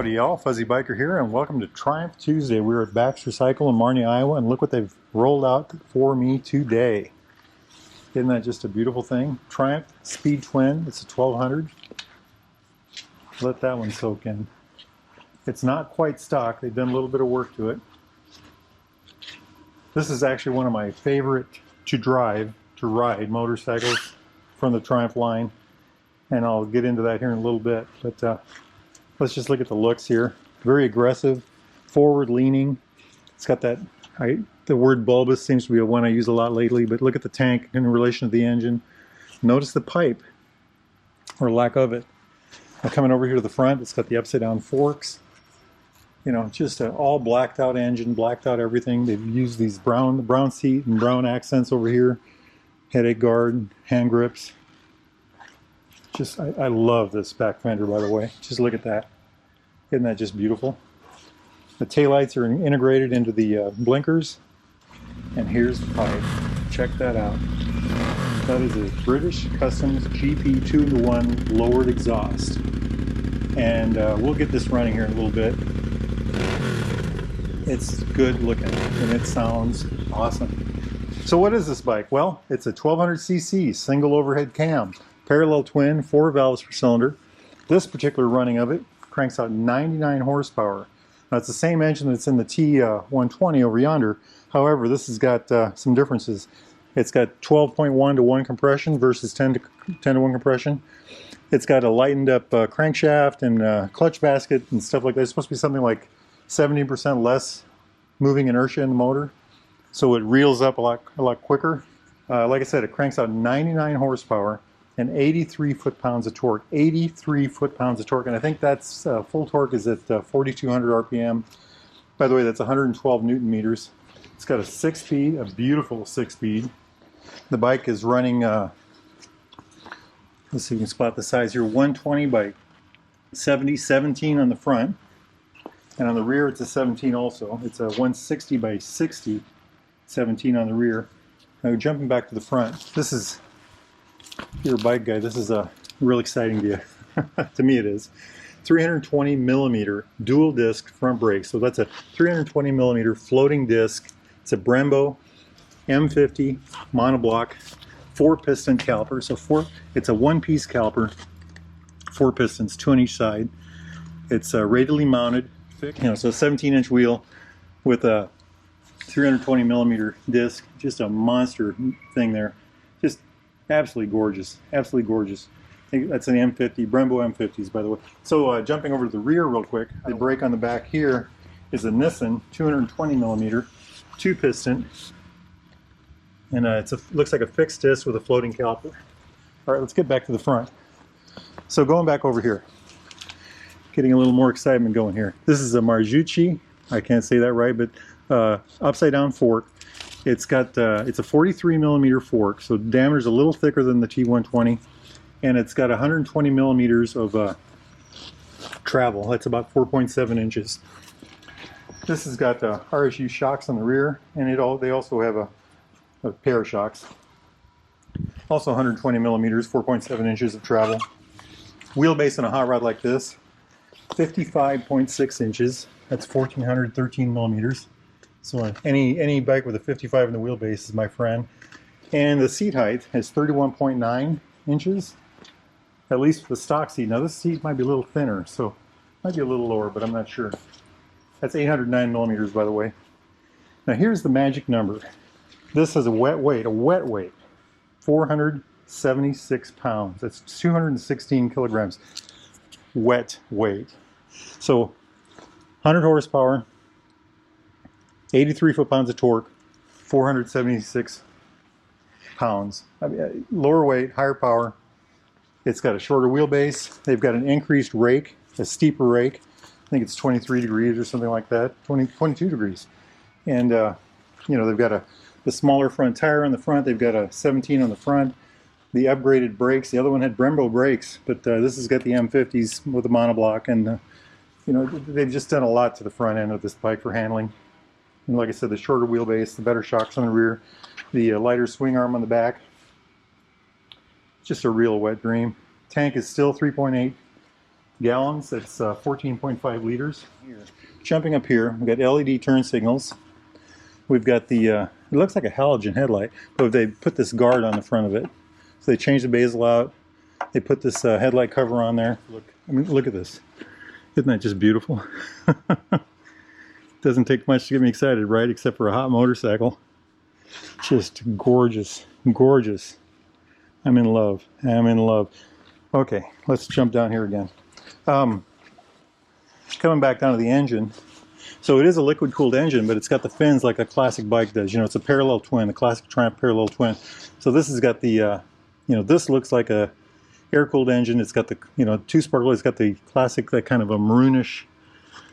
Howdy y'all, Fuzzy Biker here, and welcome to Triumph Tuesday. We're at Baxter Cycle in Marnie, Iowa, and look what they've rolled out for me today. Isn't that just a beautiful thing? Triumph Speed Twin, it's a 1200. Let that one soak in. It's not quite stock, they've done a little bit of work to it. This is actually one of my favorite to ride motorcycles from the Triumph line, and I'll get into that here in a little bit. But let's just look at the looks here. Very aggressive, forward leaning. It's got that, the word bulbous seems to be one I use a lot lately, but look at the tank in relation to the engine. Notice the pipe, or lack of it. Now coming over here to the front, it's got the upside down forks. You know, just an all blacked out engine, blacked out everything. They've used these brown seat and brown accents over here. Headache guard, hand grips. Just, I love this back fender, by the way. Just look at that. Isn't that just beautiful? The taillights are integrated into the blinkers. And here's the pipe. Check that out. That is a British Customs GP 2-in-1 lowered exhaust. And we'll get this running here in a little bit. It's good looking and it sounds awesome. So what is this bike? Well, it's a 1200cc single overhead cam. Parallel twin, 4 valves per cylinder. This particular running of it cranks out 99 horsepower. Now it's the same engine that's in the T120 over yonder. However, this has got some differences. It's got 12.1 to 1 compression versus 10 to 1 compression. It's got a lightened up crankshaft and clutch basket and stuff like that. It's supposed to be something like 70% less moving inertia in the motor. So it reels up a lot quicker. Like I said, it cranks out 99 horsepower. And 83 foot-pounds of torque. 83 foot-pounds of torque, and I think that's full torque is at 4,200 RPM. By the way, that's 112 Newton meters. It's got a 6-speed, a beautiful 6-speed. The bike is running, let's see if you can spot the size here, 120 by 70, 17 on the front. And on the rear, it's a 17 also. It's a 160 by 60, 17 on the rear. Now, jumping back to the front, this is, if you're a bike guy, this is real exciting to you. To me it is. 320 millimeter dual disc front brakes. So that's a 320 millimeter floating disc. It's a Brembo M50 monoblock 4-piston caliper. So it's a one-piece caliper, 4 pistons, 2 on each side. It's radially mounted, so a 17-inch wheel with a 320 millimeter disc. Just a monster thing there. Just absolutely gorgeous, absolutely gorgeous. That's an M50, Brembo M50s, by the way. So jumping over to the rear real quick, the brake on the back here is a Nissan 220 millimeter 2-piston, and looks like a fixed disc with a floating caliper. All right, let's get back to the front. So going back over here, getting a little more excitement going here. This is a Marzucchi, I can't say that right, but upside down fork. It's got it's a 43 millimeter fork, so diameter's a little thicker than the T120, and it's got 120 millimeters of travel. That's about 4.7 inches. This has got RSU shocks on the rear, and they also have a pair of shocks. Also 120 millimeters, 4.7 inches of travel. Wheelbase on a hot rod like this, 55.6 inches. That's 1,413 millimeters. So any bike with a 55 in the wheelbase is my friend. And the seat height is 31.9 inches, at least for the stock seat. Now this seat might be a little thinner, so might be a little lower, but I'm not sure. That's 809 millimeters, by the way. Now here's the magic number. This has a wet weight, 476 pounds. That's 216 kilograms wet weight. So 100 horsepower, 83 foot-pounds of torque, 476 pounds. I mean, lower weight, higher power. It's got a shorter wheelbase. They've got an increased rake, a steeper rake. I think it's 23 degrees or something like that, 22 degrees. And, you know, they've got the smaller front tire on the front. They've got a 17 on the front. The upgraded brakes. The other one had Brembo brakes, but this has got the M50s with a monoblock. And, you know, they've just done a lot to the front end of this bike for handling. And like I said, the shorter wheelbase, the better shocks on the rear, the lighter swing arm on the back. Just a real wet dream. Tank is still 3.8 gallons. It's 14.5 liters. Jumping up here, we've got LED turn signals. We've got the, it looks like a halogen headlight, but they put this guard on the front of it. So they changed the bezel out. They put this headlight cover on there. Look, I mean, look at this. Isn't that just beautiful? Doesn't take much to get me excited, right? Except for a hot motorcycle. Just gorgeous, gorgeous. I'm in love. I'm in love. Okay, let's jump down here again. Coming back down to the engine. So it is a liquid-cooled engine, but it's got the fins like a classic bike does. You know, it's a parallel twin, a classic Triumph parallel twin. So this has got the, you know, this looks like a air-cooled engine. It's got the, you know, two spark plugs. It's got the classic, that kind of a maroonish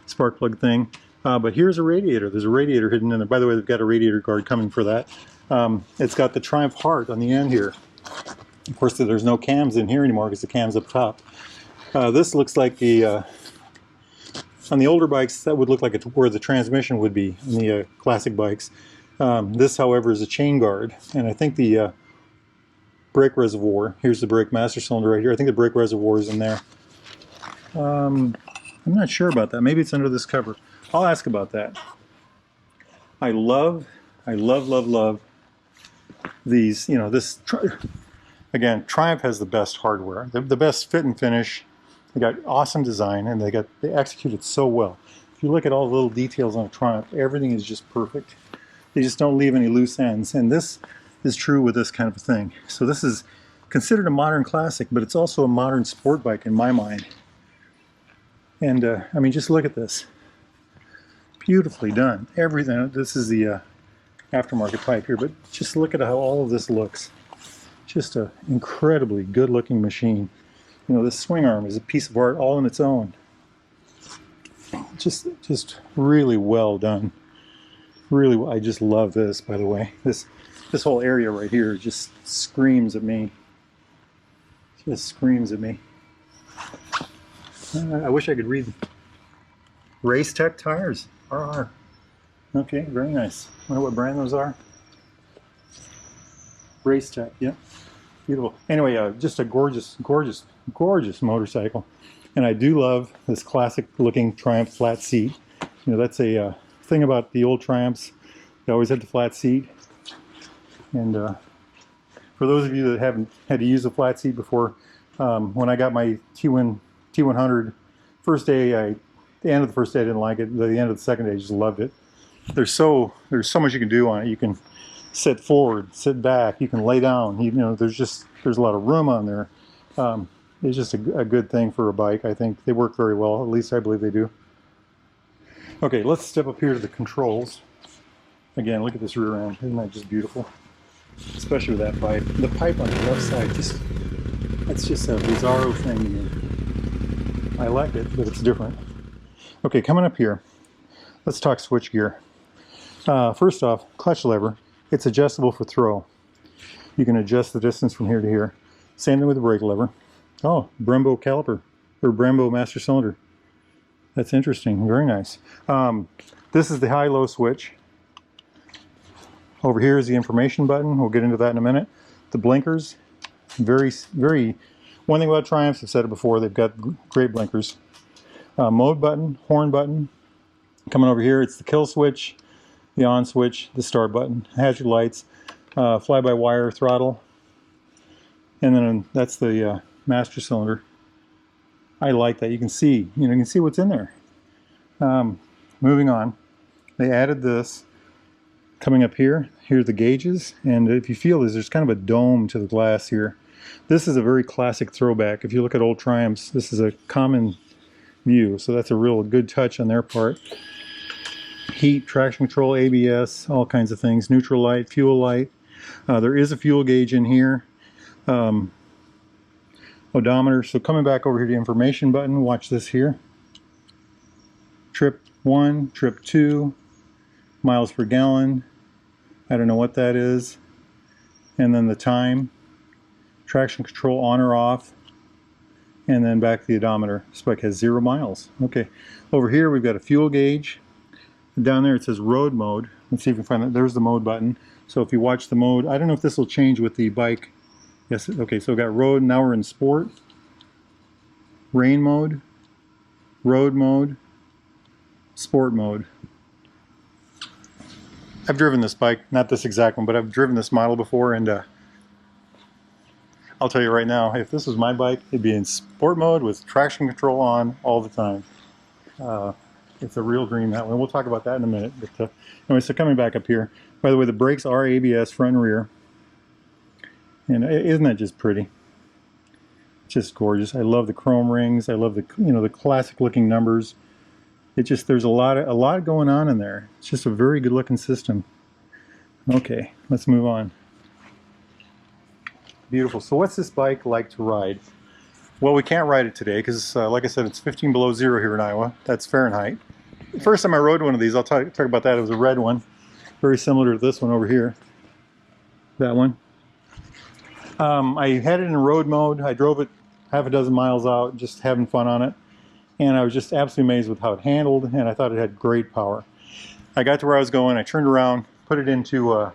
spark plug thing. But here's a radiator. There's a radiator hidden in there. By the way, they've got a radiator guard coming for that. It's got the Triumph heart on the end here. Of course, there's no cams in here anymore because the cam's up top. This looks like the, on the older bikes, that would look like where the transmission would be in the classic bikes. This, however, is a chain guard. And I think the brake reservoir, here's the brake master cylinder right here. I think the brake reservoir is in there. I'm not sure about that. Maybe it's under this cover. I'll ask about that. I love these, you know, this, again, Triumph has the best hardware, the best fit and finish. They got awesome design, and they execute it so well. If you look at all the little details on a Triumph, everything is just perfect. They just don't leave any loose ends, and this is true with this kind of a thing. So this is considered a modern classic, but it's also a modern sport bike in my mind. And I mean, just look at this. Beautifully done. Everything. This is the aftermarket pipe here, but just look at how all of this looks. Just an incredibly good-looking machine. You know, this swing arm is a piece of art all on its own. Just really well done. Really, I just love this. By the way, this whole area right here just screams at me. Just screams at me. I wish I could read. Race Tech tires. RR. Okay, very nice. Wonder what brand those are. Race Tech. Yep. Beautiful. Anyway, just a gorgeous, gorgeous, gorgeous motorcycle. And I do love this classic looking Triumph flat seat. You know, that's a thing about the old Triumphs. They always had the flat seat. And for those of you that haven't had to use a flat seat before, when I got my T100, first day, the end of the first day I didn't like it. The end of the second day I just loved it. There's so much you can do on it. You can sit forward, sit back, you can lay down. You know, there's a lot of room on there. It's just a good thing for a bike. I think they work very well. At least I believe they do. Okay, let's step up here to the controls. Again, look at this rear end. Isn't that just beautiful? Especially with that pipe. The pipe on the left side, it's just a bizarro thing to me. I like it, but it's different. Okay, coming up here, let's talk switchgear. First off, clutch lever. It's adjustable for throw. You can adjust the distance from here to here. Same thing with the brake lever. Oh, Brembo caliper, or Brembo master cylinder. That's interesting, very nice. This is the high-low switch. Over here is the information button. We'll get into that in a minute. The blinkers, very, one thing about Triumphs, I've said it before, they've got great blinkers. Mode button, horn button. Coming over here, it's the kill switch, the on switch, the start button, hazard lights, fly-by-wire throttle, and then that's the master cylinder. I like that. You can see, you can see what's in there. Moving on, they added this. Coming up here, here's the gauges, and if you feel there's kind of a dome to the glass here. This is a very classic throwback. If you look at old Triumphs, this is a common view, so that's a real good touch on their part. Heat, traction control, ABS, all kinds of things, neutral light, fuel light. There is a fuel gauge in here. Odometer. So coming back over here to the information button, watch this here. Trip 1, trip 2, miles per gallon. I don't know what that is. And then the time, traction control on or off, and then back to the odometer. This bike has 0 miles. Okay, over here we've got a fuel gauge. Down there it says road mode. Let's see if we can find that. There's the mode button. So if you watch the mode, I don't know if this will change with the bike. Yes, okay, so we've got road, now we're in sport. Rain mode, road mode, sport mode. I've driven this bike, not this exact one, but I've driven this model before, and I'll tell you right now, if this was my bike, it'd be in sport mode with traction control on all the time. It's a real dream, that one. We'll talk about that in a minute. But anyway, so coming back up here, by the way, the brakes are ABS front and rear. And isn't that just pretty? Just gorgeous. I love the chrome rings. I love the, you know, the classic looking numbers. It just, there's a lot going on in there. It's just a very good looking system. Okay, let's move on. Beautiful. So what's this bike like to ride? Well, we can't ride it today because, like I said, it's 15 below zero here in Iowa. That's Fahrenheit. The first time I rode one of these, I'll talk about that. It was a red one, very similar to this one over here. That one. I had it in road mode. I drove it half a dozen miles out, just having fun on it. And I was just absolutely amazed with how it handled, and I thought it had great power. I got to where I was going, I turned around, put it into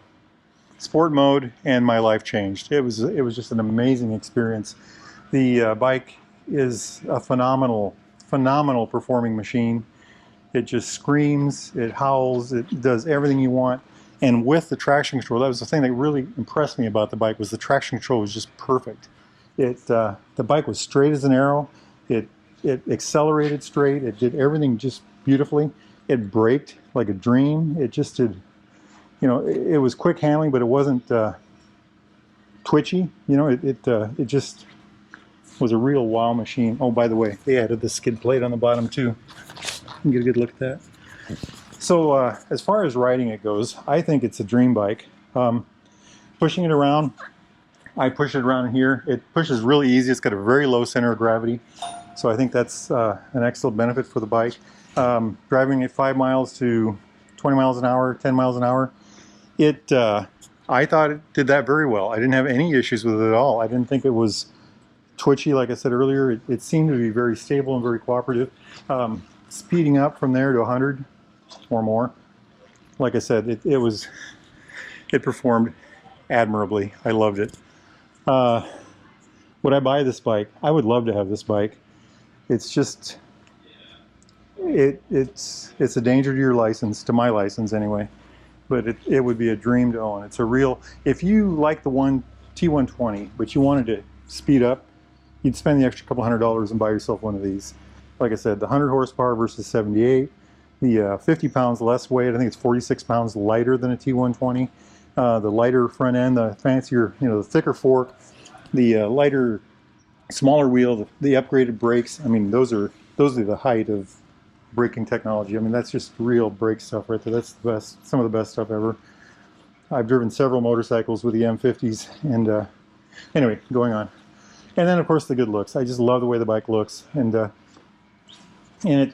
sport mode, and my life changed. It was just an amazing experience. The bike is a phenomenal performing machine. It just screams, it howls, it does everything you want. And with the traction control, that was the thing that really impressed me about the bike, was the traction control was just perfect. The bike was straight as an arrow. It accelerated straight. It did everything just beautifully. It braked like a dream. It just did, you know, it was quick handling, but it wasn't twitchy. You know, it just was a real wow machine. Oh, by the way, they added the skid plate on the bottom too. You can get a good look at that. So as far as riding it goes, I think it's a dream bike. Pushing it around, I push it around here. It pushes really easy. It's got a very low center of gravity. So I think that's an excellent benefit for the bike. Driving at 5 miles to 20 miles an hour, 10 miles an hour, I thought it did that very well. I didn't have any issues with it at all. I didn't think it was twitchy, like I said earlier. It seemed to be very stable and very cooperative. Speeding up from there to 100 or more, like I said, it performed admirably. I loved it. Would I buy this bike? I would love to have this bike. It's just, it's a danger to your license, to my license anyway, but it would be a dream to own. It's a real, if you like the T120, but you wanted to speed up, you'd spend the extra couple $100 and buy yourself one of these. Like I said, the 100 horsepower versus 78, the 50 pounds less weight. I think it's 46 pounds lighter than a T120. The lighter front end, the fancier, you know, the thicker fork, the lighter, smaller wheel, the upgraded brakes. I mean, those are the height of braking technology. I mean, that's just real brake stuff right there. That's the best, some of the best stuff ever. I've driven several motorcycles with the M50s, and anyway, going on. And then of course the good looks. I just love the way the bike looks, and it,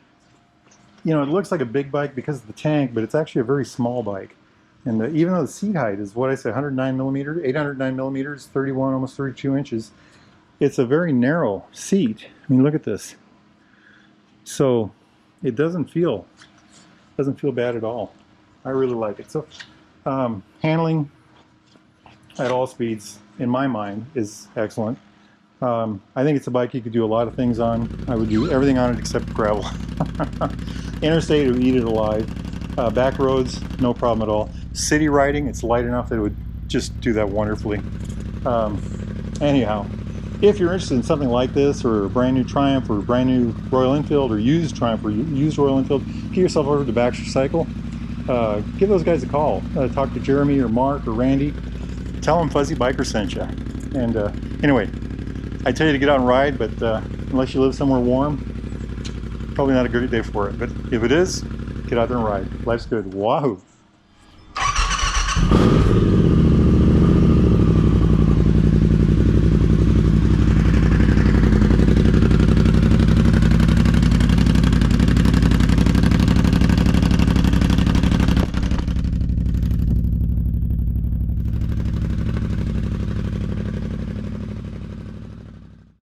you know, it looks like a big bike because of the tank, but it's actually a very small bike. And even though the seat height is what I say, 109 millimeters, 809 millimeters, 31, almost 32 inches, it's a very narrow seat. I mean, look at this. So it doesn't feel bad at all. I really like it. So handling at all speeds, in my mind, is excellent. I think it's a bike you could do a lot of things on. I would do everything on it except gravel. Interstate, it would eat it alive. Back roads, no problem at all. City riding, it's light enough that it would just do that wonderfully. Anyhow, if you're interested in something like this, or a brand new Triumph, or a brand new Royal Enfield, or used Triumph, or used Royal Enfield, get yourself over to Baxter Cycle. Give those guys a call. Talk to Jeremy or Mark or Randy. Tell them Fuzzy Biker sent you. And anyway, I tell you to get out and ride, but unless you live somewhere warm, probably not a good day for it. But if it is, get out there and ride. Life's good. Wahoo!